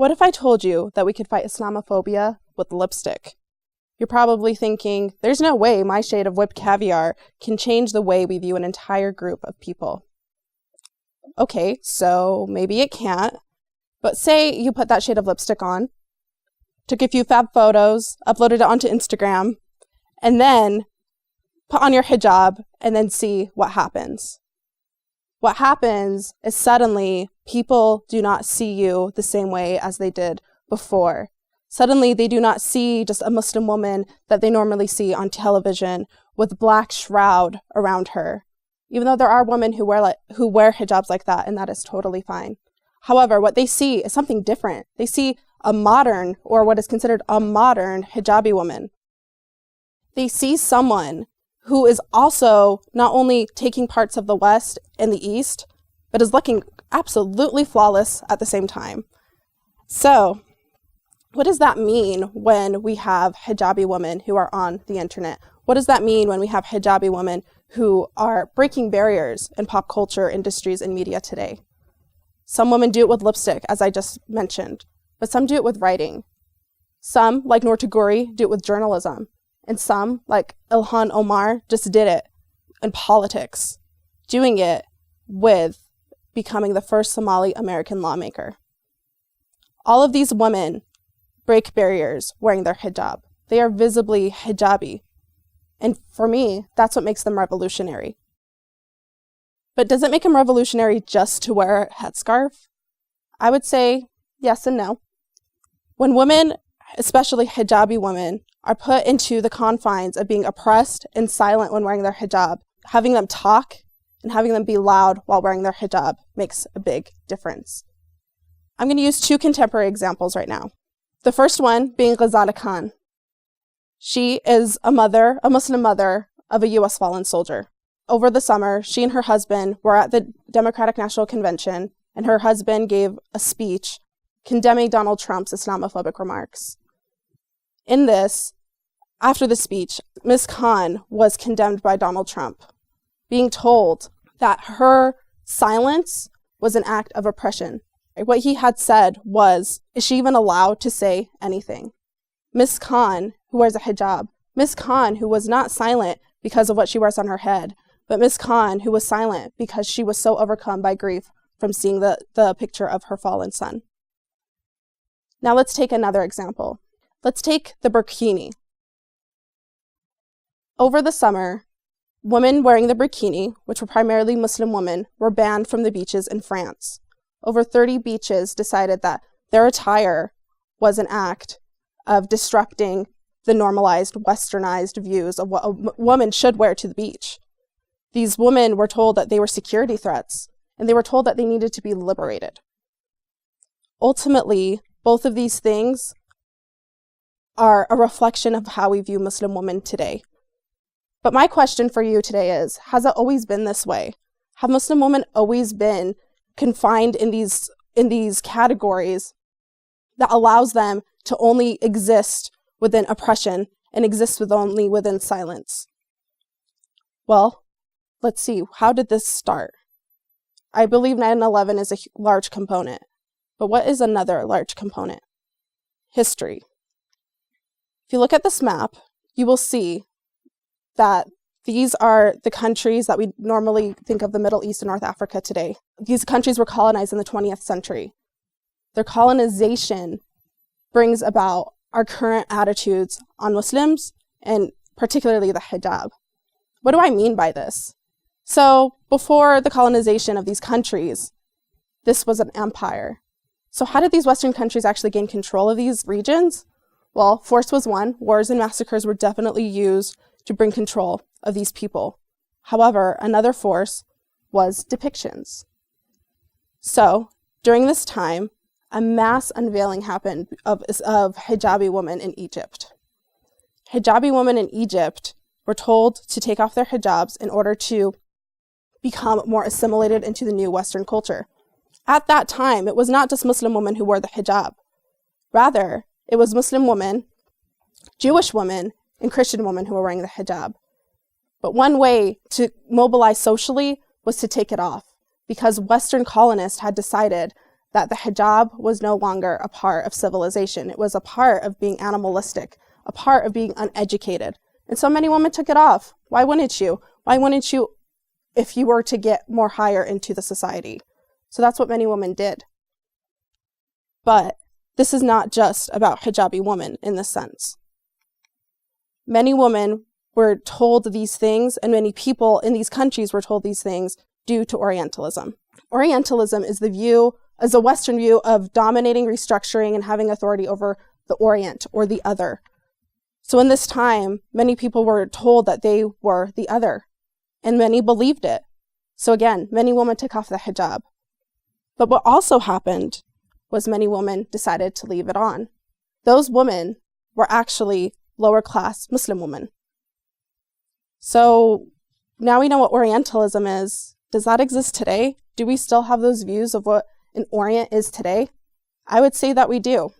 What if I told you that we could fight Islamophobia with lipstick? You're probably thinking, there's no way my shade of whipped caviar can change the way we view an entire group of people. Okay, so maybe it can't, but say you put that shade of lipstick on, took a few fab photos, uploaded it onto Instagram, and then put on your hijab and then see what happens. What happens is suddenly people do not see you the same way as they did before. Suddenly they do not see just a Muslim woman that they normally see on television with black shroud around her. Even though there are women who wear hijabs like that, and that is totally fine. However, what they see is something different. They see a modern, or what is considered a modern hijabi woman. They see someone who is also not only taking parts of the West and the East, but is looking absolutely flawless at the same time. So, what does that mean when we have hijabi women who are on the internet? What does that mean when we have hijabi women who are breaking barriers in pop culture industries and media today? Some women do it with lipstick, as I just mentioned, but some do it with writing. Some, like Noor Taguri, do it with journalism. And some, like Ilhan Omar, just did it in politics, doing it with becoming the first Somali American lawmaker. All of these women break barriers wearing their hijab. They are visibly hijabi. And for me, that's what makes them revolutionary. But does it make them revolutionary just to wear a headscarf? I would say yes and no. When women, especially hijabi women, are put into the confines of being oppressed and silent when wearing their hijab, having them talk and having them be loud while wearing their hijab makes a big difference. I'm going to use two contemporary examples right now. The first one being Ghazala Khan. She is a Muslim mother of a U.S. fallen soldier. Over the summer, she and her husband were at the Democratic National Convention, and her husband gave a speech condemning Donald Trump's Islamophobic remarks. In this, after the speech, Ms. Khan was condemned by Donald Trump, being told that her silence was an act of oppression. What he had said was, is she even allowed to say anything? Ms. Khan, who wears a hijab, Ms. Khan, who was not silent because of what she wears on her head, but Ms. Khan, who was silent because she was so overcome by grief from seeing the picture of her fallen son. Now let's take another example. Let's take the burkini. Over the summer, women wearing the burkini, which were primarily Muslim women, were banned from the beaches in France. Over 30 beaches decided that their attire was an act of disrupting the normalized, westernized views of what a woman should wear to the beach. These women were told that they were security threats, and they were told that they needed to be liberated. Ultimately, both of these things are a reflection of how we view Muslim women today. But my question for you today is, has it always been this way? Have Muslim women always been confined in these categories that allows them to only exist within oppression and exist only within silence? Well, let's see, how did this start? I believe 9/11 is a large component, but what is another large component? History. If you look at this map, you will see that these are the countries that we normally think of the Middle East and North Africa today. These countries were colonized in the 20th century. Their colonization brings about our current attitudes on Muslims, and particularly the hijab. What do I mean by this? So before the colonization of these countries, this was an empire. So how did these Western countries actually gain control of these regions? Well, force was one. Wars and massacres were definitely used to bring control of these people. However, another force was depictions. So during this time, a mass unveiling happened of hijabi women in Egypt. Hijabi women in Egypt were told to take off their hijabs in order to become more assimilated into the new Western culture. At that time, it was not just Muslim women who wore the hijab. Rather, it was Muslim women, Jewish women, and Christian women who were wearing the hijab. But one way to mobilize socially was to take it off, because Western colonists had decided that the hijab was no longer a part of civilization. It was a part of being animalistic, a part of being uneducated. And so many women took it off. Why wouldn't you? Why wouldn't you if you were to get more higher into the society? So that's what many women did. But this is not just about hijabi women in this sense. Many women were told these things, and many people in these countries were told these things due to Orientalism. Orientalism is a Western view of dominating, restructuring, and having authority over the Orient or the other. So in this time, many people were told that they were the other, and many believed it. So again, many women took off the hijab. But what also happened was many women decided to leave it on. Those women were actually lower class Muslim women. So now we know what Orientalism is. Does that exist today? Do we still have those views of what an Orient is today? I would say that we do.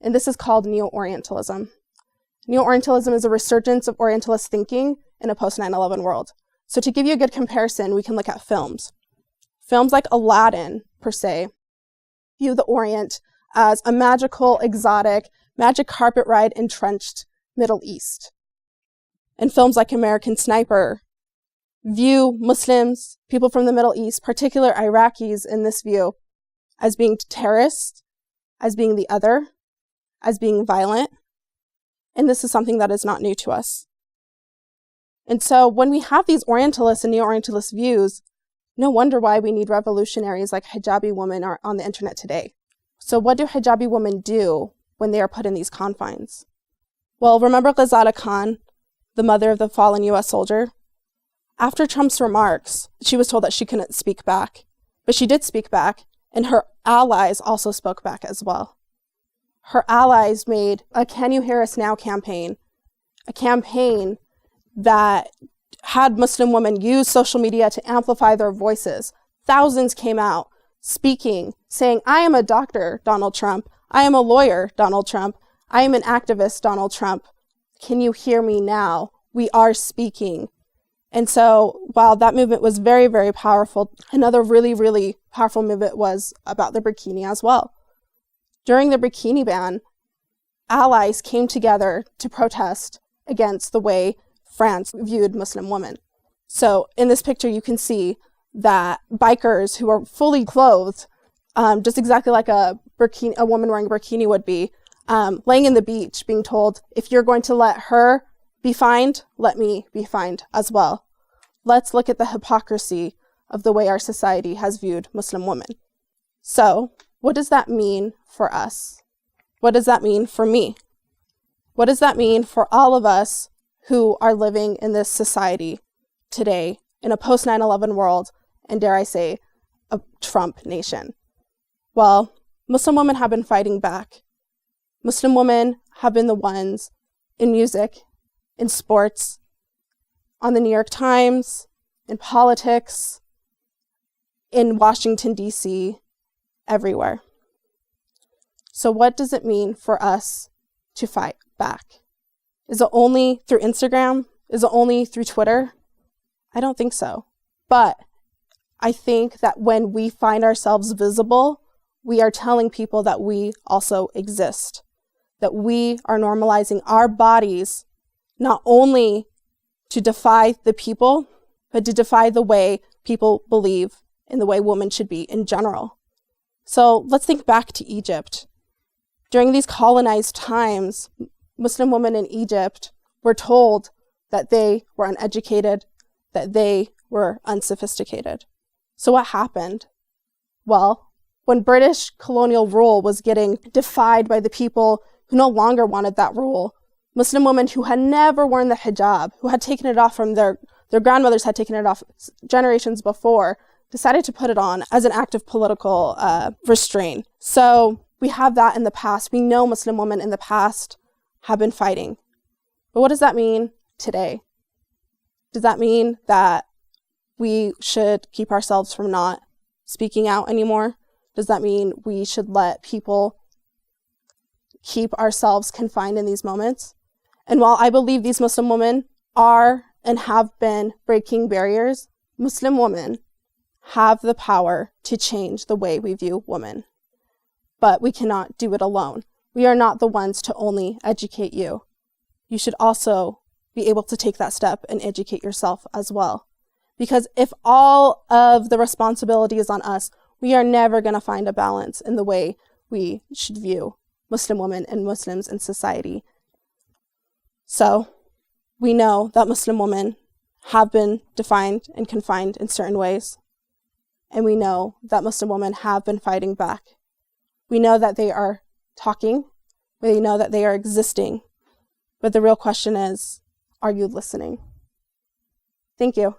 And this is called Neo-Orientalism. Neo-Orientalism is a resurgence of Orientalist thinking in a post-9/11 world. So to give you a good comparison, we can look at films. Films like Aladdin, per se, view the Orient as a magical, exotic, magic carpet ride entrenched Middle East. And films like American Sniper view Muslims, people from the Middle East, particular Iraqis in this view, as being terrorists, as being the other, as being violent. And this is something that is not new to us. And so when we have these Orientalist and Neo-Orientalist views, no wonder why we need revolutionaries like hijabi women are on the internet today. So what do hijabi women do when they are put in these confines? Well, remember Ghazala Khan, the mother of the fallen US soldier? After Trump's remarks, she was told that she couldn't speak back. But she did speak back, and her allies also spoke back as well. Her allies made a Can You Hear Us Now campaign, a campaign that had Muslim women use social media to amplify their voices. Thousands came out speaking, saying, I am a doctor, Donald Trump. I am a lawyer, Donald Trump. I am an activist, Donald Trump. Can you hear me now? We are speaking. And so while that movement was very, very powerful, another really, really powerful movement was about the burkini as well. During the burkini-ban, allies came together to protest against the way France viewed Muslim women. So in this picture, you can see that bikers who are fully clothed, just exactly like a woman wearing a burkini would be, laying in the beach, being told, if you're going to let her be fined, let me be fined as well. Let's look at the hypocrisy of the way our society has viewed Muslim women. So, what does that mean for us? What does that mean for me? What does that mean for all of us who are living in this society today, in a post-9/11 world, and dare I say, a Trump nation? Well, Muslim women have been fighting back. Muslim women have been the ones in music, in sports, on the New York Times, in politics, in Washington, D.C., everywhere. So what does it mean for us to fight back? Is it only through Instagram? Is it only through Twitter? I don't think so. But I think that when we find ourselves visible, we are telling people that we also exist, that we are normalizing our bodies not only to defy the people, but to defy the way people believe in the way women should be in general. So let's think back to Egypt. During these colonized times, Muslim women in Egypt were told that they were uneducated, that they were unsophisticated. So what happened? Well, when British colonial rule was getting defied by the people who no longer wanted that rule, Muslim women who had never worn the hijab, who had taken it off from their grandmothers had taken it off generations before, decided to put it on as an act of political restraint. So we have that in the past. We know Muslim women in the past have been fighting. But what does that mean today? Does that mean that we should keep ourselves from not speaking out anymore? Does that mean we should let people keep ourselves confined in these moments? And while I believe these Muslim women are and have been breaking barriers, Muslim women have the power to change the way we view women. but we cannot do it alone. We are not the ones to only educate you. You should also be able to take that step and educate yourself as well. Because if all of the responsibility is on us, we are never going to find a balance in the way we should view Muslim women and Muslims in society. So we know that Muslim women have been defined and confined in certain ways. And we know that Muslim women have been fighting back. We know that they are talking. We know that they are existing. But the real question is, are you listening? Thank you.